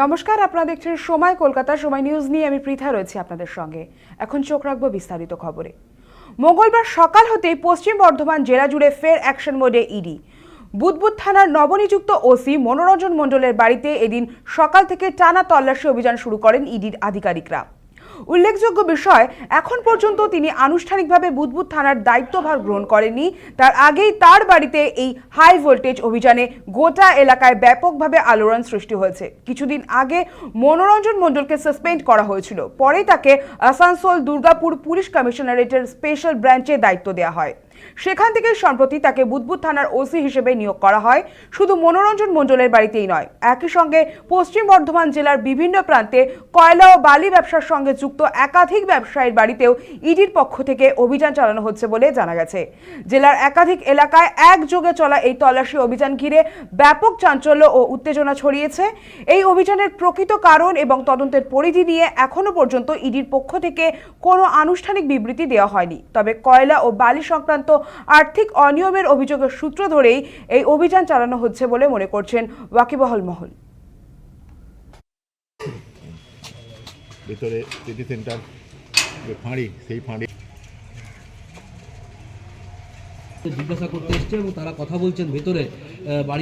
নমস্কার, আপনারা দেখছেন সময় কলকাতা। সময় নিউজ নিয়ে আমি পৃথা রয়েছি আপনাদের সঙ্গে। এখন চোখ রাখবো বিস্তারিত খবরে। মঙ্গলবার সকাল হতেই পশ্চিম বর্ধমান জেলা জুড়ে ফের অ্যাকশন মোডে ইডি। বুদবুদ থানার নবনিযুক্ত ওসি মনোরঞ্জন মণ্ডলের বাড়িতে এদিন সকাল থেকে টানা তল্লাশি অভিযান শুরু করেন ইডির আধিকারিকরা। উল্লেখযোগ্য বিষয়, এখন পর্যন্ত তিনি আনুষ্ঠানিকভাবে বুদবুদ থানার দায়িত্বভার গ্রহণ করেননি। তার আগেই তার বাড়িতে এই হাই ভোল্টেজ অভিযানে গোটা এলাকায় ব্যাপকভাবে আলোড়ন সৃষ্টি হয়েছে। কিছুদিন আগে মনোরঞ্জন মণ্ডলকে সাসপেন্ড করা হয়েছিল, পরে তাকে আসানসোল দুর্গাপুর পুলিশ কমিশনারেটের স্পেশাল ব্রাঞ্চে দায়িত্ব দেওয়া হয়। সেখান থেকে সম্প্রতি তাকে বুদবুদ থানার ওসি হিসেবে নিয়োগ করা হয়। শুধু মনোরঞ্জন মণ্ডলের বাড়িতেই নয়, একই সঙ্গে পশ্চিম বর্ধমান জেলার বিভিন্ন প্রান্তে কয়লা ও বালি ব্যবসার সঙ্গে যুক্ত একাধিক ব্যবসায়ীর বাড়িতেও ইডির পক্ষ থেকে অভিযান চালানো হচ্ছে বলে জানা গেছে। জেলার একাধিক এলাকায় একযোগে চলা এই তল্লাশি অভিযান ঘিরে ব্যাপক চাঞ্চল্য ও উত্তেজনা ছড়িয়েছে। এই অভিযানের প্রকৃত কারণ এবং তদন্তের পরিধি নিয়ে এখনো পর্যন্ত ইডির পক্ষ থেকে কোনো আনুষ্ঠানিক বিবৃতি দেওয়া হয়নি। তবে কয়লা ও বালি সংক্রান্ত আর্থিক অনিয়মের অভিযোগের সূত্র ধরেই এই অভিযান চালানো হচ্ছে বলে মনে করছেন ওয়াকিবহাল মহল। ভেতরে সিটি সেন্টার যে ফাঁড়ি, সেই ফাঁড়ি জিজ্ঞাসা করতে এসছে এবং তারা কথা বলছেন ভেতরে বাড়ির